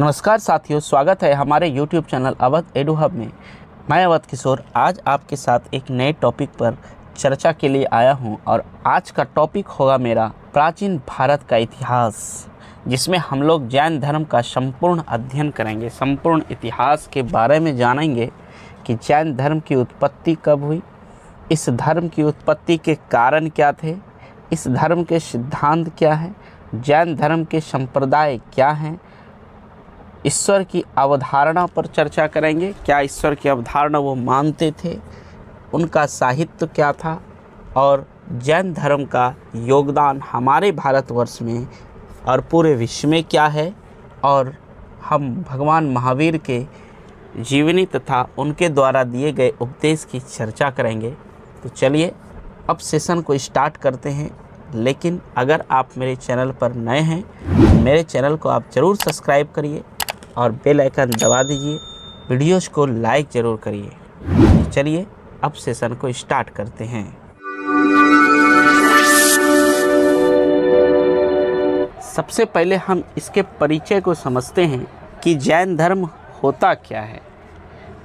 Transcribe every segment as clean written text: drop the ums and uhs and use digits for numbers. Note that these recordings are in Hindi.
नमस्कार साथियों, स्वागत है हमारे YouTube channel Awadh edu hub में। मैं अवध किशोर आज आपके साथ एक नए टॉपिक पर चर्चा के लिए आया हूं और आज का टॉपिक होगा मेरा प्राचीन भारत का इतिहास, जिसमें हम लोग जैन धर्म का संपूर्ण अध्ययन करेंगे। संपूर्ण इतिहास के बारे में जानेंगे कि जैन धर्म की उत्पत्ति कब हुई, इस धर्म की उत्पत्ति के कारण क्या थे, इस धर्म के सिद्धांत क्या हैं, जैन धर्म के संप्रदाय क्या हैं, ईश्वर की अवधारणा पर चर्चा करेंगे। क्या ईश्वर की अवधारणा वो मानते थे, उनका साहित्य क्या था और जैन धर्म का योगदान हमारे भारतवर्ष में और पूरे विश्व में क्या है, और हम भगवान महावीर के जीवनी तथा उनके द्वारा दिए गए उपदेश की चर्चा करेंगे। तो चलिए अब सेशन को स्टार्ट करते हैं। लेकिन अगर आप मेरे चैनल पर नए हैं तो मेरे चैनल को आप ज़रूर सब्सक्राइब करिए और बेल आइकन दबा दीजिए, वीडियोस को लाइक ज़रूर करिए। चलिए अब सेशन को स्टार्ट करते हैं। सबसे पहले हम इसके परिचय को समझते हैं कि जैन धर्म होता क्या है।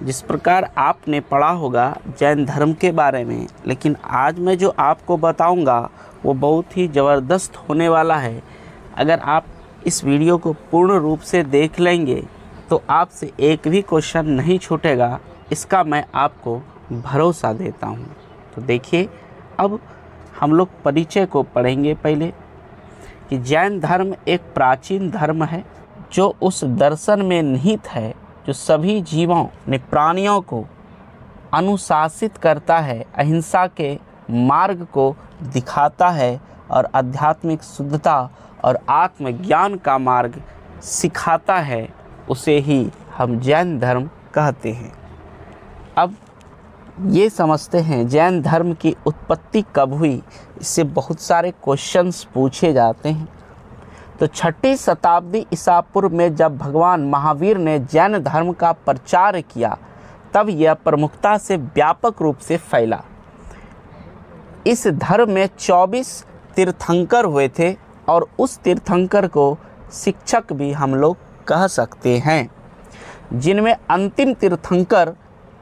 जिस प्रकार आपने पढ़ा होगा जैन धर्म के बारे में, लेकिन आज मैं जो आपको बताऊंगा वो बहुत ही ज़बरदस्त होने वाला है। अगर आप इस वीडियो को पूर्ण रूप से देख लेंगे तो आपसे एक भी क्वेश्चन नहीं छूटेगा, इसका मैं आपको भरोसा देता हूँ। तो देखिए, अब हम लोग परिचय को पढ़ेंगे पहले कि जैन धर्म एक प्राचीन धर्म है जो उस दर्शन में निहित है जो सभी जीवों ने प्राणियों को अनुशासित करता है, अहिंसा के मार्ग को दिखाता है और आध्यात्मिक शुद्धता और आत्मज्ञान का मार्ग सिखाता है। उसे ही हम जैन धर्म कहते हैं। अब ये समझते हैं जैन धर्म की उत्पत्ति कब हुई। इससे बहुत सारे क्वेश्चंस पूछे जाते हैं। तो 6ठी शताब्दी ईसा पूर्व में जब भगवान महावीर ने जैन धर्म का प्रचार किया, तब यह प्रमुखता से व्यापक रूप से फैला। इस धर्म में 24 तीर्थंकर हुए थे और उस तीर्थंकर को शिक्षक भी हम लोग कह सकते हैं, जिनमें अंतिम तीर्थंकर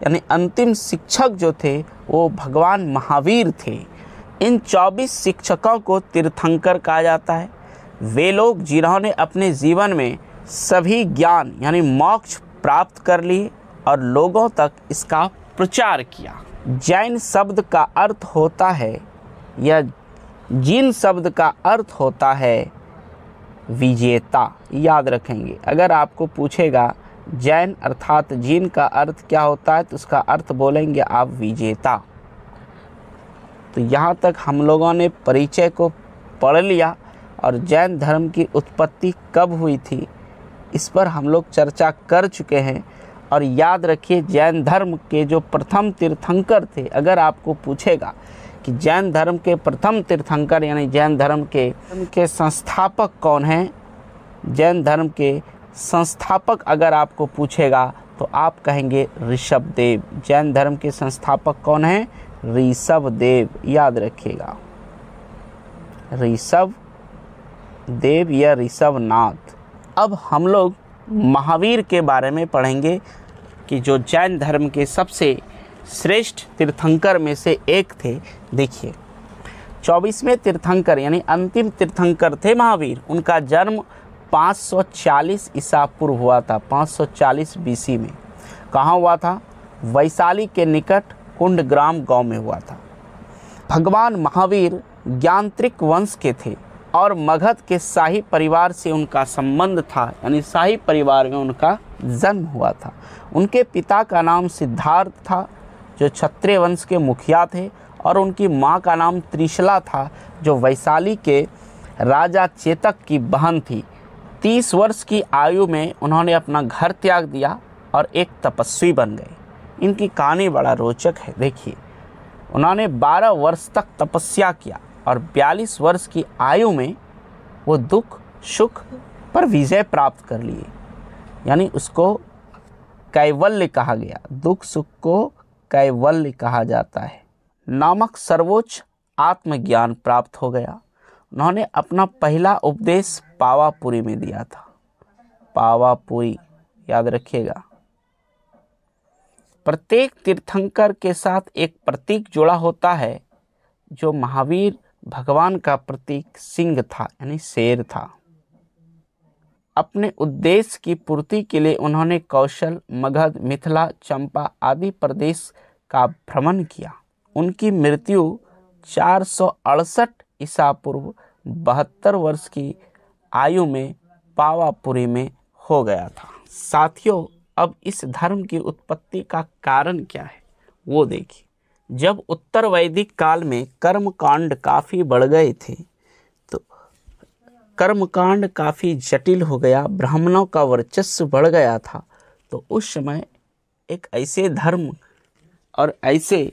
यानी अंतिम शिक्षक जो थे वो भगवान महावीर थे। इन 24 शिक्षकों को तीर्थंकर कहा जाता है। वे लोग जिन्होंने अपने जीवन में सभी ज्ञान यानी मोक्ष प्राप्त कर लिए और लोगों तक इसका प्रचार किया। जैन शब्द का अर्थ होता है या जिन शब्द का अर्थ होता है विजेता। याद रखेंगे, अगर आपको पूछेगा जैन अर्थात जिन का अर्थ क्या होता है तो उसका अर्थ बोलेंगे आप विजेता। तो यहाँ तक हम लोगों ने परिचय को पढ़ लिया और जैन धर्म की उत्पत्ति कब हुई थी इस पर हम लोग चर्चा कर चुके हैं। और याद रखिए, जैन धर्म के जो प्रथम तीर्थंकर थे, अगर आपको पूछेगा कि जैन धर्म के प्रथम तीर्थंकर यानी जैन धर्म के संस्थापक कौन हैं, जैन धर्म के संस्थापक अगर आपको पूछेगा तो आप कहेंगे ऋषभदेव। जैन धर्म के संस्थापक कौन हैं? ऋषभदेव। याद रखिएगा, ऋषभदेव या ऋषभनाथ। अब हम लोग महावीर के बारे में पढ़ेंगे कि जो जैन धर्म के सबसे श्रेष्ठ तीर्थंकर में से एक थे। देखिए, 24वें तीर्थंकर यानी अंतिम तीर्थंकर थे महावीर। उनका जन्म 540 ईसा पूर्व हुआ था, 540 बीसी में। कहाँ हुआ था? वैशाली के निकट कुंडग्राम गांव में हुआ था। भगवान महावीर ज्ञानत्रिक वंश के थे और मगध के शाही परिवार से उनका संबंध था, यानी शाही परिवार में उनका जन्म हुआ था। उनके पिता का नाम सिद्धार्थ था जो क्षत्रिय वंश के मुखिया थे, और उनकी माँ का नाम त्रिशला था जो वैशाली के राजा चेतक की बहन थी। 30 वर्ष की आयु में उन्होंने अपना घर त्याग दिया और एक तपस्वी बन गए। इनकी कहानी बड़ा रोचक है। देखिए, उन्होंने 12 वर्ष तक तपस्या किया और 42 वर्ष की आयु में वो दुख सुख पर विजय प्राप्त कर लिए, यानी उसको कैवल्य कहा गया। दुख सुख को कैवल्य कहा जाता है नामक सर्वोच्च आत्मज्ञान प्राप्त हो गया। उन्होंने अपना पहला उपदेश पावापुरी में दिया था। पावापुरी, याद रखिएगा। प्रत्येक तीर्थंकर के साथ एक प्रतीक जुड़ा होता है, जो महावीर भगवान का प्रतीक सिंह था, यानी शेर था। अपने उद्देश्य की पूर्ति के लिए उन्होंने कौशल, मगध, मिथिला, चंपा आदि प्रदेश का भ्रमण किया। उनकी मृत्यु 468 ईसा पूर्व 72 वर्ष की आयु में पावापुरी में हो गया था। साथियों, अब इस धर्म की उत्पत्ति का कारण क्या है वो देखिए। जब उत्तर वैदिक काल में कर्मकांड काफ़ी बढ़ गए थे, तो कर्मकांड काफ़ी जटिल हो गया, ब्राह्मणों का वर्चस्व बढ़ गया था, तो उस समय एक ऐसे धर्म और ऐसे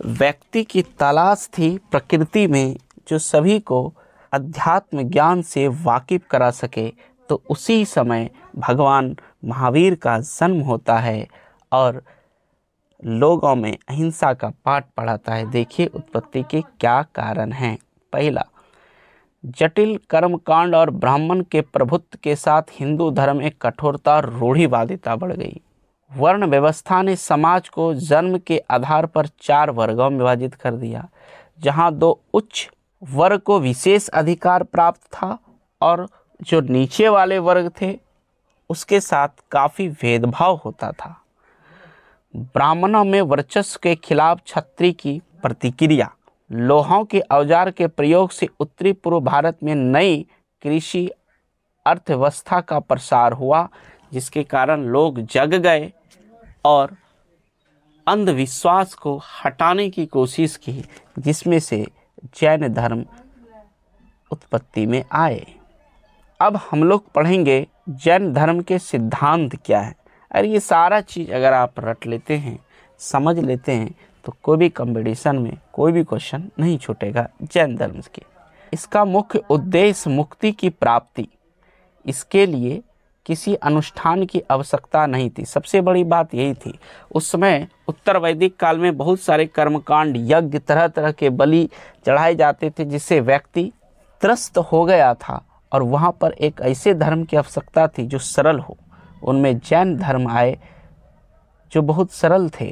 व्यक्ति की तलाश थी प्रकृति में, जो सभी को अध्यात्म ज्ञान से वाकिफ करा सके। तो उसी समय भगवान महावीर का जन्म होता है और लोगों में अहिंसा का पाठ पढ़ाता है। देखिए उत्पत्ति के क्या कारण हैं। पहला, जटिल कर्मकांड और ब्राह्मण के प्रभुत्व के साथ हिंदू धर्म में कठोरता और रूढ़िवादिता बढ़ गई। वर्ण व्यवस्था ने समाज को जन्म के आधार पर 4 वर्गों में विभाजित कर दिया, जहां 2 उच्च वर्ग को विशेष अधिकार प्राप्त था और जो नीचे वाले वर्ग थे उसके साथ काफ़ी भेदभाव होता था। ब्राह्मणों में वर्चस्व के खिलाफ क्षत्रिय की प्रतिक्रिया। लोहों के औजार के प्रयोग से उत्तरी पूर्व भारत में नई कृषि अर्थव्यवस्था का प्रसार हुआ, जिसके कारण लोग जग गए और अंधविश्वास को हटाने की कोशिश की, जिसमें से जैन धर्म उत्पत्ति में आए। अब हम लोग पढ़ेंगे जैन धर्म के सिद्धांत क्या है। अरे ये सारा चीज़ अगर आप रट लेते हैं, समझ लेते हैं, तो कोई भी कंपटीशन में कोई भी क्वेश्चन नहीं छूटेगा जैन धर्म के। इसका मुख्य उद्देश्य मुक्ति की प्राप्ति। इसके लिए किसी अनुष्ठान की आवश्यकता नहीं थी। सबसे बड़ी बात यही थी। उस समय उत्तर वैदिक काल में बहुत सारे कर्मकांड, यज्ञ, तरह तरह के बलि चढ़ाए जाते थे, जिससे व्यक्ति त्रस्त हो गया था और वहाँ पर एक ऐसे धर्म की आवश्यकता थी जो सरल हो। उनमें जैन धर्म आए जो बहुत सरल थे।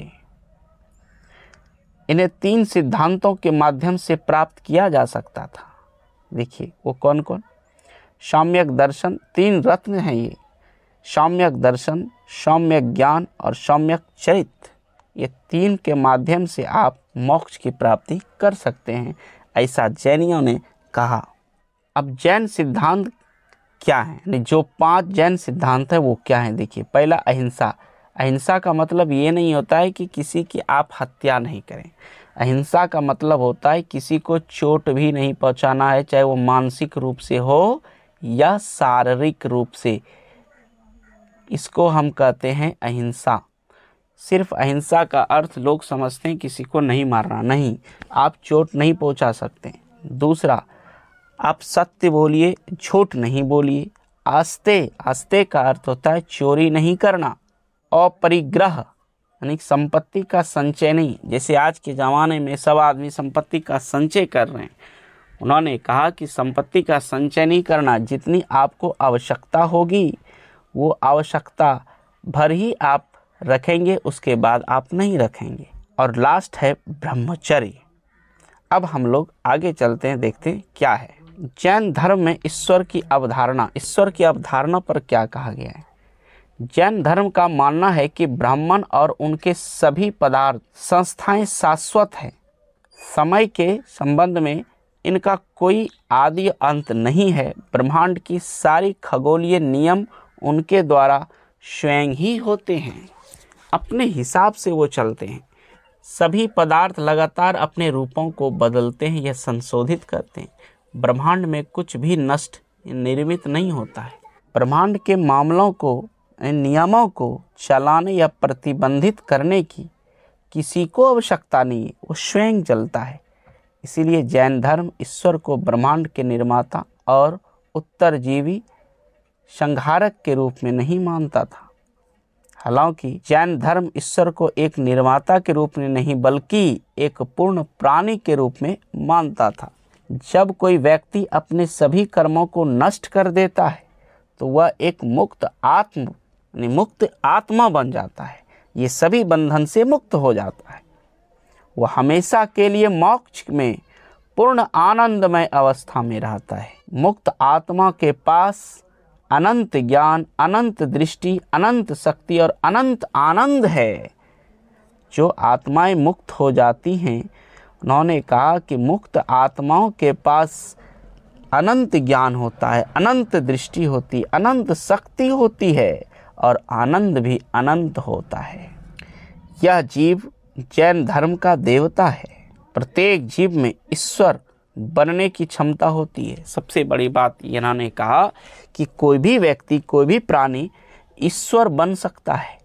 इन्हें 3 सिद्धांतों के माध्यम से प्राप्त किया जा सकता था। देखिए वो कौन कौन। सम्यक दर्शन, 3 रत्न हैं ये। सम्यक दर्शन, सम्यक ज्ञान और सम्यक चरित्र। ये 3 के माध्यम से आप मोक्ष की प्राप्ति कर सकते हैं, ऐसा जैनियों ने कहा। अब जैन सिद्धांत क्या है, जो 5 जैन सिद्धांत है वो क्या है। देखिए, पहला अहिंसा। अहिंसा का मतलब ये नहीं होता है कि किसी की आप हत्या नहीं करें। अहिंसा का मतलब होता है किसी को चोट भी नहीं पहुंचाना है, चाहे वो मानसिक रूप से हो या शारीरिक रूप से। इसको हम कहते हैं अहिंसा। सिर्फ अहिंसा का अर्थ लोग समझते हैं किसी को नहीं मारना, नहीं, आप चोट नहीं पहुंचा सकते। दूसरा, आप सत्य बोलिए, झूठ नहीं बोलिए। आस्ते, आस्ते का अर्थ होता है चोरी नहीं करना। अपरिग्रह यानी संपत्ति का संचय नहीं। जैसे आज के ज़माने में सब आदमी संपत्ति का संचय कर रहे हैं। उन्होंने कहा कि संपत्ति का संचय नहीं करना, जितनी आपको आवश्यकता होगी वो आवश्यकता भर ही आप रखेंगे, उसके बाद आप नहीं रखेंगे। और लास्ट है ब्रह्मचर्य। अब हम लोग आगे चलते हैं, देखते हैं क्या है जैन धर्म में ईश्वर की अवधारणा। ईश्वर की अवधारणा पर क्या कहा गया है। जैन धर्म का मानना है कि ब्राह्मण और उनके सभी पदार्थ संस्थाएं शाश्वत हैं। समय के संबंध में इनका कोई आदि अंत नहीं है। ब्रह्मांड की सारी खगोलीय नियम उनके द्वारा स्वयं ही होते हैं, अपने हिसाब से वो चलते हैं। सभी पदार्थ लगातार अपने रूपों को बदलते हैं या संशोधित करते हैं। ब्रह्मांड में कुछ भी नष्ट निर्मित नहीं होता है। ब्रह्मांड के मामलों को, नियमों को चलाने या प्रतिबंधित करने की किसी को आवश्यकता नहीं है, वो स्वयं चलता है। इसीलिए जैन धर्म ईश्वर को ब्रह्मांड के निर्माता और उत्तरजीवी संहारक के रूप में नहीं मानता था। हालांकि जैन धर्म ईश्वर को एक निर्माता के रूप में नहीं बल्कि एक पूर्ण प्राणी के रूप में मानता था। जब कोई व्यक्ति अपने सभी कर्मों को नष्ट कर देता है तो वह एक मुक्त आत्मा बन जाता है। ये सभी बंधन से मुक्त हो जाता है। वह हमेशा के लिए मोक्ष में पूर्ण आनंदमय अवस्था में रहता है। मुक्त आत्मा के पास अनंत ज्ञान, अनंत दृष्टि, अनंत शक्ति और अनंत आनंद है। जो आत्माएं मुक्त हो जाती हैं, उन्होंने कहा कि मुक्त आत्माओं के पास अनंत ज्ञान होता है, अनंत दृष्टि होती, अनंत शक्ति होती है और आनंद भी अनंत होता है। यह जीव जैन धर्म का देवता है। प्रत्येक जीव में ईश्वर बनने की क्षमता होती है। सबसे बड़ी बात इन्होंने कहा कि कोई भी व्यक्ति, कोई भी प्राणी ईश्वर बन सकता है।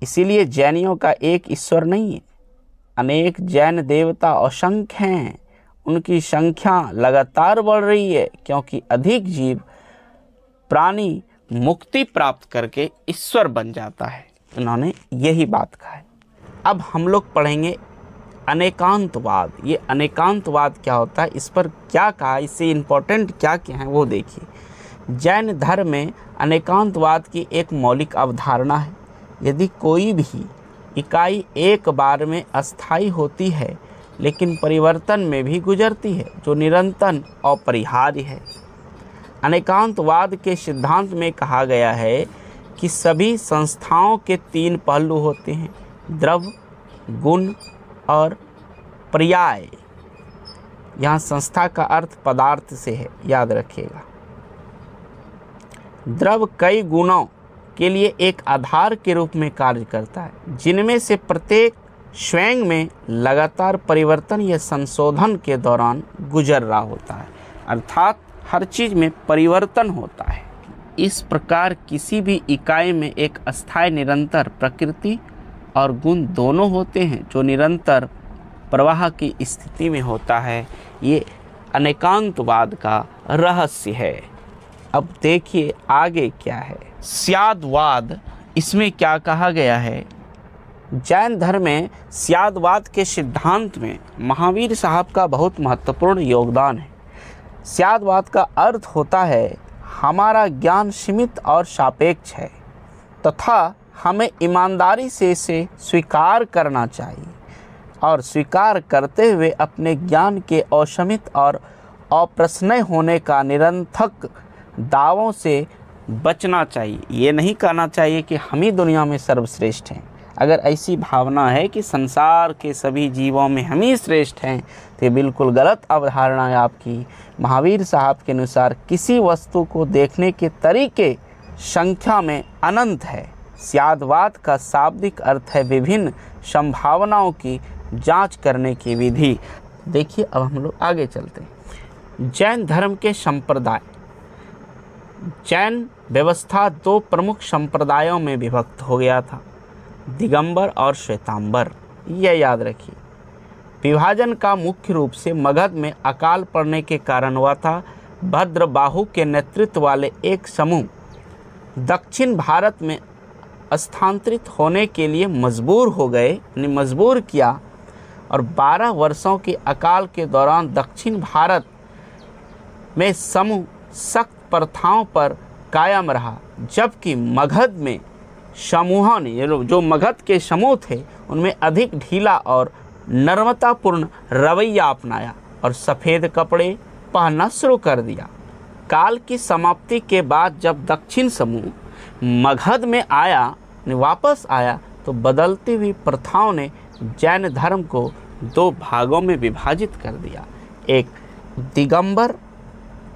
इसीलिए जैनियों का एक ईश्वर नहीं है, अनेक जैन देवता असंख्य हैं। उनकी संख्या लगातार बढ़ रही है, क्योंकि अधिक जीव प्राणी मुक्ति प्राप्त करके ईश्वर बन जाता है। उन्होंने यही बात कहा है। अब हम लोग पढ़ेंगे अनेकांतवाद। ये अनेकांतवाद क्या होता है, इस पर क्या कहा, इससे इम्पोर्टेंट क्या क्या है वो देखिए। जैन धर्म में अनेकांतवाद की एक मौलिक अवधारणा है। यदि कोई भी इकाई एक बार में अस्थायी होती है लेकिन परिवर्तन में भी गुजरती है, जो निरंतर अपरिहार्य है। अनेकांतवाद के सिद्धांत में कहा गया है कि सभी संस्थाओं के 3 पहलू होते हैं, द्रव्य, गुण और पर्याय। यहाँ संस्था का अर्थ पदार्थ से है, याद रखिएगा। द्रव्य कई गुणों के लिए एक आधार के रूप में कार्य करता है, जिनमें से प्रत्येक स्वयं में लगातार परिवर्तन या संशोधन के दौरान गुजर रहा होता है। अर्थात हर चीज में परिवर्तन होता है। इस प्रकार किसी भी इकाई में एक अस्थायी निरंतर प्रकृति और गुण दोनों होते हैं, जो निरंतर प्रवाह की स्थिति में होता है। ये अनेकांतवाद का रहस्य है। अब देखिए आगे क्या है। स्यादवाद, इसमें क्या कहा गया है। जैन धर्म में स्यादवाद के सिद्धांत में महावीर साहब का बहुत महत्वपूर्ण योगदान है। स्यादवाद का अर्थ होता है हमारा ज्ञान सीमित और सापेक्ष है तथा हमें ईमानदारी से इसे स्वीकार करना चाहिए और स्वीकार करते हुए अपने ज्ञान के असीमित और अप्रश्नय होने का निरर्थक दावों से बचना चाहिए। ये नहीं कहना चाहिए कि हम ही दुनिया में सर्वश्रेष्ठ हैं। अगर ऐसी भावना है कि संसार के सभी जीवों में हम ही श्रेष्ठ हैं, तो बिल्कुल गलत अवधारणा है आपकी। महावीर साहब के अनुसार किसी वस्तु को देखने के तरीके संख्या में अनंत है। स्यादवाद का शाब्दिक अर्थ है विभिन्न संभावनाओं की जांच करने की विधि। देखिए अब हम लोग आगे चलते हैं। जैन धर्म के संप्रदाय। जैन व्यवस्था 2 प्रमुख संप्रदायों में विभक्त हो गया था, दिगंबर और श्वेतांबर। यह याद रखिए। विभाजन का मुख्य रूप से मगध में अकाल पड़ने के कारण हुआ था। भद्रबाहु के नेतृत्व वाले एक समूह दक्षिण भारत में स्थानांतरित होने के लिए मजबूर हो गए, मजबूर किया, और 12 वर्षों के अकाल के दौरान दक्षिण भारत में समूह सख्त प्रथाओं पर कायम रहा, जबकि मगध में समूहों ने, जो मगध के समूह थे, उनमें अधिक ढीला और नम्रतापूर्ण रवैया अपनाया और सफ़ेद कपड़े पहनना शुरू कर दिया। काल की समाप्ति के बाद जब दक्षिण समूह मगध में वापस आया, तो बदलती हुई प्रथाओं ने जैन धर्म को 2 भागों में विभाजित कर दिया। एक दिगंबर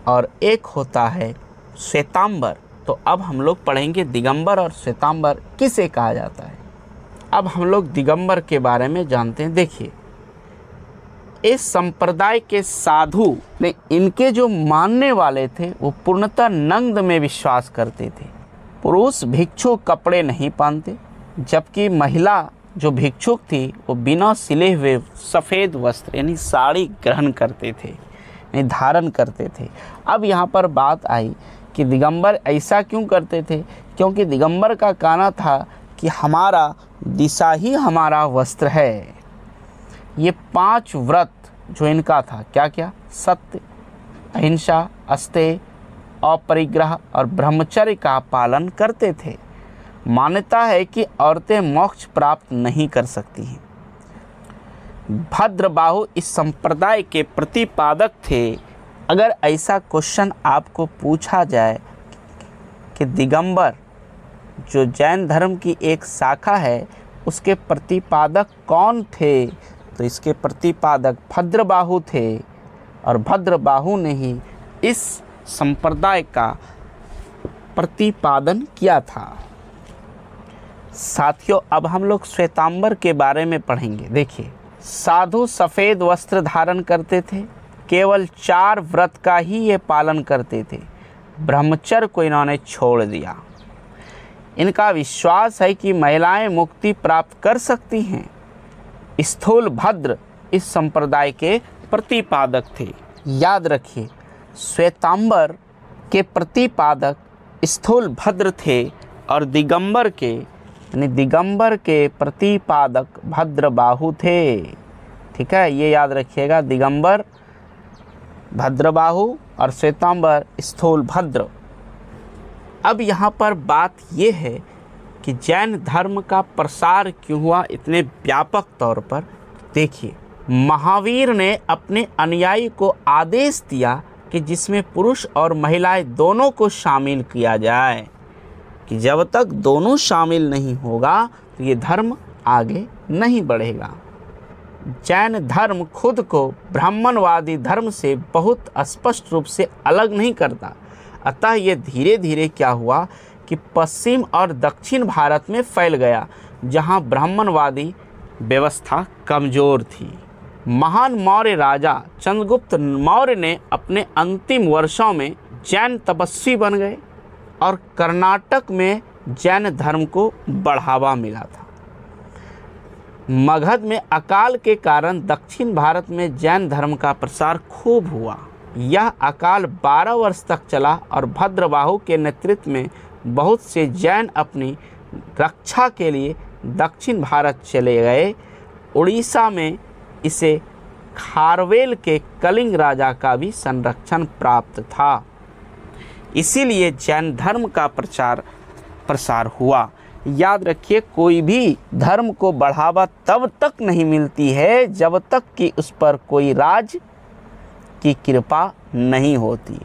और एक होता है श्वेतांबर। तो अब हम लोग पढ़ेंगे दिगंबर और श्वेतांबर किसे कहा जाता है। अब हम लोग दिगंबर के बारे में जानते हैं। देखिए, इस संप्रदाय के साधु ने, इनके जो मानने वाले थे, वो पूर्णतः नंद में विश्वास करते थे। पुरुष भिक्षु कपड़े नहीं पहनते, जबकि महिला जो भिक्षुक थी वो बिना सिले हुए सफ़ेद वस्त्र यानी साड़ी ग्रहण करते थे, यानी धारण करते थे। अब यहाँ पर बात आई कि दिगंबर ऐसा क्यों करते थे, क्योंकि दिगंबर का कहना था कि हमारा दिशा ही हमारा वस्त्र है। ये 5 व्रत जो इनका था, क्या क्या, सत्य, अहिंसा, अस्तेय अपरिग्रह और ब्रह्मचर्य का पालन करते थे। मान्यता है कि औरतें मोक्ष प्राप्त नहीं कर सकती हैं। भद्रबाहु इस संप्रदाय के प्रतिपादक थे। अगर ऐसा क्वेश्चन आपको पूछा जाए कि दिगंबर जो जैन धर्म की एक शाखा है उसके प्रतिपादक कौन थे, तो इसके प्रतिपादक भद्रबाहु थे और भद्रबाहु ने ही इस संप्रदाय का प्रतिपादन किया था। साथियों, अब हम लोग श्वेतांबर के बारे में पढ़ेंगे। देखिए, साधु सफ़ेद वस्त्र धारण करते थे, केवल 4 व्रत का ही ये पालन करते थे। ब्रह्मचर्य को इन्होंने छोड़ दिया। इनका विश्वास है कि महिलाएं मुक्ति प्राप्त कर सकती हैं। स्थूल भद्र इस संप्रदाय के प्रतिपादक थे। याद रखिए, श्वेतांबर के प्रतिपादक स्थूल भद्र थे और दिगंबर के प्रतिपादक भद्रबाहु थे। ठीक है, ये याद रखिएगा, दिगंबर भद्रबाहु और श्वेतांबर स्थूल भद्र। अब यहाँ पर बात ये है कि जैन धर्म का प्रसार क्यों हुआ इतने व्यापक तौर पर। देखिए, महावीर ने अपने अनुयायी को आदेश दिया कि जिसमें पुरुष और महिलाएं दोनों को शामिल किया जाए, कि जब तक दोनों शामिल नहीं होगा तो ये धर्म आगे नहीं बढ़ेगा। जैन धर्म खुद को ब्राह्मणवादी धर्म से बहुत स्पष्ट रूप से अलग नहीं करता। अतः ये धीरे धीरे क्या हुआ कि पश्चिम और दक्षिण भारत में फैल गया, जहाँ ब्राह्मणवादी व्यवस्था कमज़ोर थी। महान मौर्य राजा चंद्रगुप्त मौर्य ने अपने अंतिम वर्षों में जैन तपस्वी बन गए और कर्नाटक में जैन धर्म को बढ़ावा मिला था। मगध में अकाल के कारण दक्षिण भारत में जैन धर्म का प्रसार खूब हुआ। यह अकाल 12 वर्ष तक चला और भद्रबाहु के नेतृत्व में बहुत से जैन अपनी रक्षा के लिए दक्षिण भारत चले गए। उड़ीसा में इसे खारवेल के कलिंग राजा का भी संरक्षण प्राप्त था। इसीलिए जैन धर्म का प्रसार हुआ। याद रखिए, कोई भी धर्म को बढ़ावा तब तक नहीं मिलती है जब तक कि उस पर कोई राज की कृपा नहीं होती।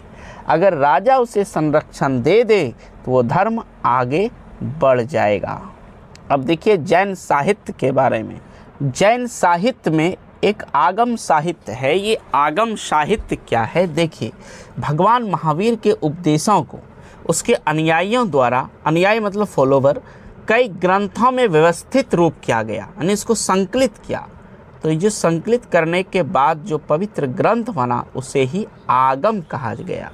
अगर राजा उसे संरक्षण दे दे तो वो धर्म आगे बढ़ जाएगा। अब देखिए जैन साहित्य के बारे में। जैन साहित्य में एक आगम साहित्य है। ये आगम साहित्य क्या है? देखिए, भगवान महावीर के उपदेशों को उसके अनुयायियों द्वारा, अनुयायी मतलब फॉलोवर, कई ग्रंथों में व्यवस्थित रूप किया गया, यानी इसको संकलित किया। तो ये जो संकलित करने के बाद जो पवित्र ग्रंथ बना उसे ही आगम कहा गया।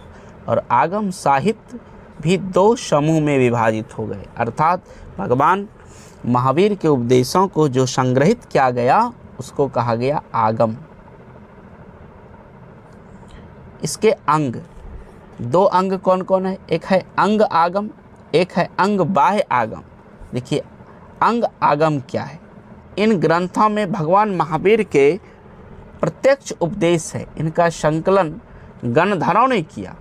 और आगम साहित्य भी 2 समूह में विभाजित हो गए, अर्थात भगवान महावीर के उपदेशों को जो संग्रहित किया गया उसको कहा गया आगम। इसके अंग, 2 अंग कौन कौन है? एक है अंग आगम, एक है अंग बाह्य आगम। देखिए, अंग आगम क्या है? इन ग्रंथों में भगवान महावीर के प्रत्यक्ष उपदेश है। इनका संकलन गणधरों ने किया।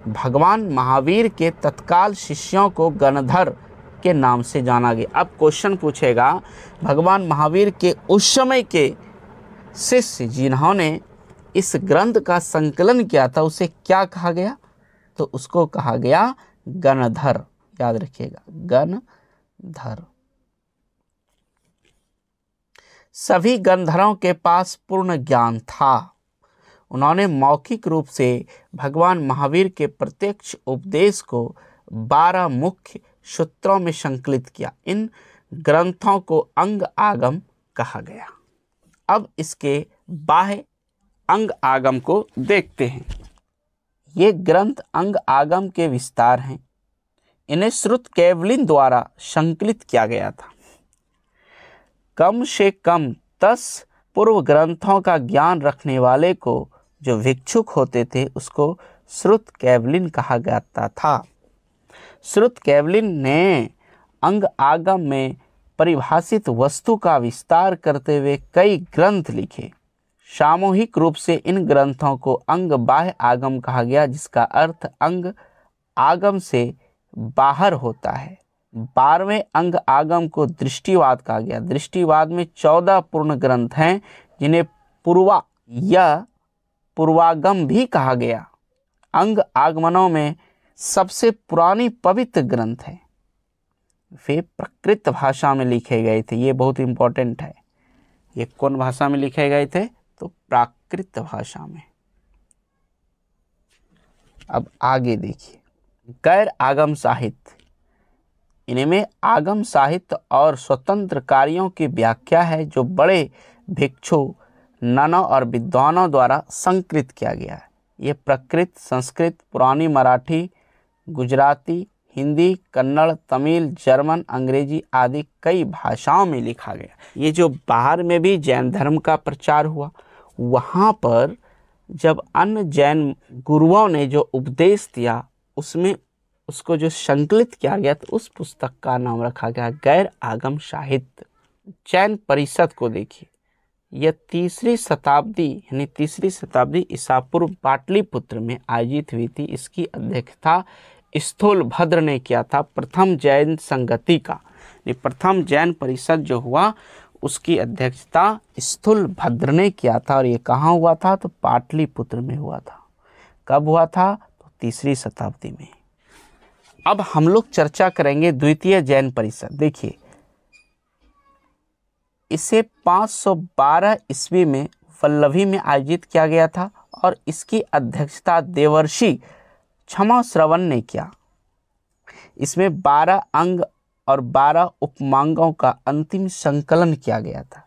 भगवान महावीर के तत्काल शिष्यों को गणधर के नाम से जाना गया। अब क्वेश्चन पूछेगा, भगवान महावीर के उस समय के शिष्य जिन्होंने इस ग्रंथ का संकलन किया था उसे क्या कहा गया? तो उसको कहा गया गणधर। याद रखिएगा, गणधर। सभी गणधरों के पास पूर्ण ज्ञान था। उन्होंने मौखिक रूप से भगवान महावीर के प्रत्यक्ष उपदेश को 12 मुख्य सूत्रों में संकलित किया। इन ग्रंथों को अंग आगम कहा गया। अब इसके बाह्य अंग आगम को देखते हैं। ये ग्रंथ अंग आगम के विस्तार हैं। इन्हें श्रुत कैवलिन द्वारा संकलित किया गया था। कम से कम 10 पूर्व ग्रंथों का ज्ञान रखने वाले को जो भिक्षुक होते थे उसको श्रुत कैवलिन कहा जाता था। श्रुत कैवलिन ने अंग आगम में परिभाषित वस्तु का विस्तार करते हुए कई ग्रंथ लिखे। सामूहिक रूप से इन ग्रंथों को अंग बाह्य आगम कहा गया, जिसका अर्थ अंग आगम से बाहर होता है। 12वें अंग आगम को दृष्टिवाद कहा गया। दृष्टिवाद में 14 पूर्ण ग्रंथ हैं जिन्हें पूर्वा या पूर्वागम भी कहा गया। अंग आगमनों में सबसे पुरानी पवित्र ग्रंथ है, वे प्राकृत भाषा में लिखे गए थे। ये बहुत इंपॉर्टेंट है। ये कौन भाषा में लिखे गए थे? तो प्राकृत भाषा में। अब आगे देखिए, गैर आगम साहित्य। इनमें आगम साहित्य और स्वतंत्र कार्यों की व्याख्या है जो बड़े भिक्षु, ननों और विद्वानों द्वारा संकलित किया गया है। ये प्राकृत, संस्कृत, पुरानी मराठी, गुजराती, हिंदी, कन्नड़, तमिल, जर्मन, अंग्रेजी आदि कई भाषाओं में लिखा गया। ये जो बाहर में भी जैन धर्म का प्रचार हुआ, वहाँ पर जब अन्य जैन गुरुओं ने जो उपदेश दिया उसमें उसको जो संकलित किया गया तो उस पुस्तक का नाम रखा गया गैर आगम साहित्य। जैन परिषद को देखिए, यह 3री शताब्दी यानी 3री शताब्दी ईसा पूर्व पाटलिपुत्र में आयोजित हुई थी। इसकी अध्यक्षता स्थूलभद्र ने किया था। प्रथम जैन संगति का प्रथम जैन परिषद जो हुआ उसकी अध्यक्षता स्थूलभद्र ने किया था। और ये कहाँ हुआ था? तो पाटलिपुत्र में हुआ था। कब हुआ था? तो 3री शताब्दी में। अब हम लोग चर्चा करेंगे द्वितीय जैन परिषद। देखिए, इसे 512 ईस्वी में वल्लभी में आयोजित किया गया था और इसकी अध्यक्षता देवर्षि क्षमा श्रवण ने किया। इसमें 12 अंग और 12 उपमांगों का अंतिम संकलन किया गया था।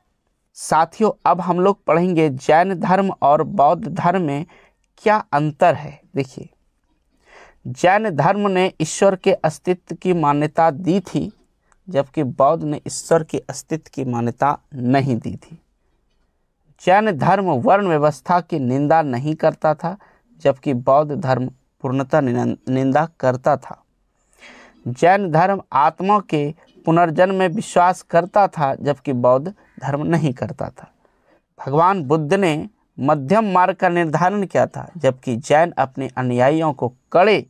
साथियों, अब हम लोग पढ़ेंगे जैन धर्म और बौद्ध धर्म में क्या अंतर है। देखिए, जैन धर्म ने ईश्वर के अस्तित्व की मान्यता दी थी, जबकि बौद्ध ने ईश्वर के अस्तित्व की मान्यता नहीं दी थी। जैन धर्म वर्ण व्यवस्था की निंदा नहीं करता था, जबकि बौद्ध धर्म पूर्णतः निंदा करता था। जैन धर्म आत्मा के पुनर्जन्म में विश्वास करता था, जबकि बौद्ध धर्म नहीं करता था। भगवान बुद्ध ने मध्यम मार्ग का निर्धारण किया था, जबकि जैन अपने अनुयायियों को कड़े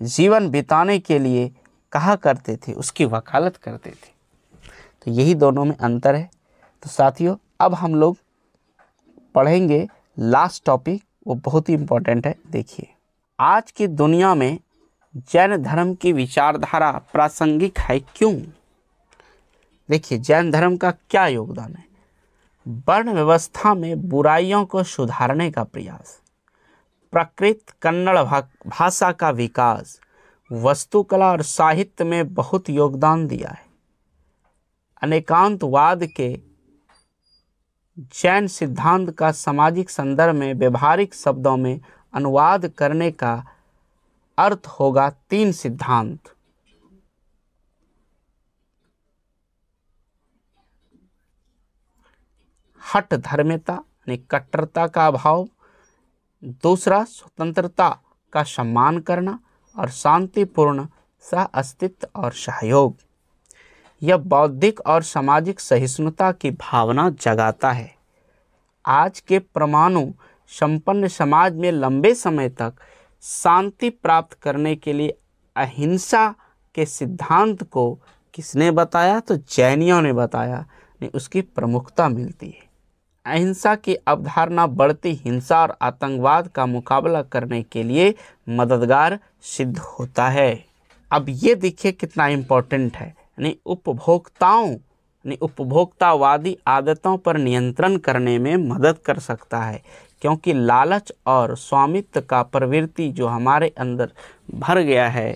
जीवन बिताने के लिए कहा करते थे, उसकी वकालत करते थे। तो यही दोनों में अंतर है। तो साथियों, अब हम लोग पढ़ेंगे लास्ट टॉपिक, वो बहुत ही इम्पोर्टेंट है। देखिए, आज की दुनिया में जैन धर्म की विचारधारा प्रासंगिक है क्यों? देखिए, जैन धर्म का क्या योगदान है? वर्ण व्यवस्था में बुराइयों को सुधारने का प्रयास, प्राकृत कन्नड़ भाषा का विकास, वस्तुकला और साहित्य में बहुत योगदान दिया है। अनेकांतवाद के जैन सिद्धांत का सामाजिक संदर्भ में व्यवहारिक शब्दों में अनुवाद करने का अर्थ होगा 3 सिद्धांत। हठ धर्मिता यानी कट्टरता का अभाव, दूसरा स्वतंत्रता का सम्मान करना और शांतिपूर्ण सह अस्तित्व और सहयोग। यह बौद्धिक और सामाजिक सहिष्णुता की भावना जगाता है। आज के परमाणु संपन्न समाज में लंबे समय तक शांति प्राप्त करने के लिए अहिंसा के सिद्धांत को किसने बताया? तो जैनियों ने बताया। उसकी प्रमुखता मिलती है। अहिंसा की अवधारणा बढ़ती हिंसा और आतंकवाद का मुकाबला करने के लिए मददगार सिद्ध होता है। अब ये देखिए कितना इम्पोर्टेंट है। उपभोक्तावादी आदतों पर नियंत्रण करने में मदद कर सकता है, क्योंकि लालच और स्वामित्व का प्रवृत्ति जो हमारे अंदर भर गया है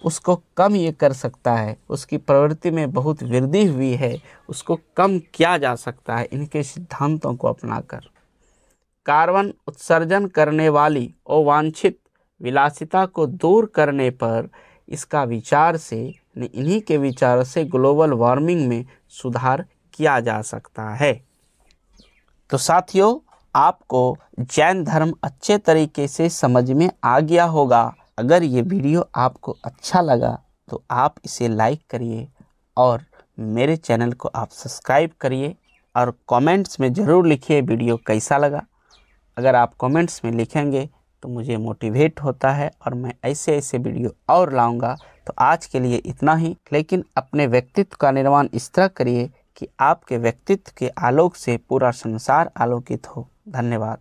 उसको कम ये कर सकता है। उसकी प्रवृत्ति में बहुत वृद्धि हुई है, उसको कम किया जा सकता है इनके सिद्धांतों को अपनाकर। कार्बन उत्सर्जन करने वाली अवांछित विलासिता को दूर करने पर इसका विचार से इन्हीं के विचार से ग्लोबल वार्मिंग में सुधार किया जा सकता है। तो साथियों, आपको जैन धर्म अच्छे तरीके से समझ में आ गया होगा। अगर ये वीडियो आपको अच्छा लगा तो आप इसे लाइक करिए और मेरे चैनल को आप सब्सक्राइब करिए और कमेंट्स में ज़रूर लिखिए वीडियो कैसा लगा। अगर आप कमेंट्स में लिखेंगे तो मुझे मोटिवेट होता है और मैं ऐसे ऐसे वीडियो और लाऊंगा। तो आज के लिए इतना ही, लेकिन अपने व्यक्तित्व का निर्माण इस तरह करिए कि आपके व्यक्तित्व के आलोक से पूरा संसार आलोकित हो। धन्यवाद।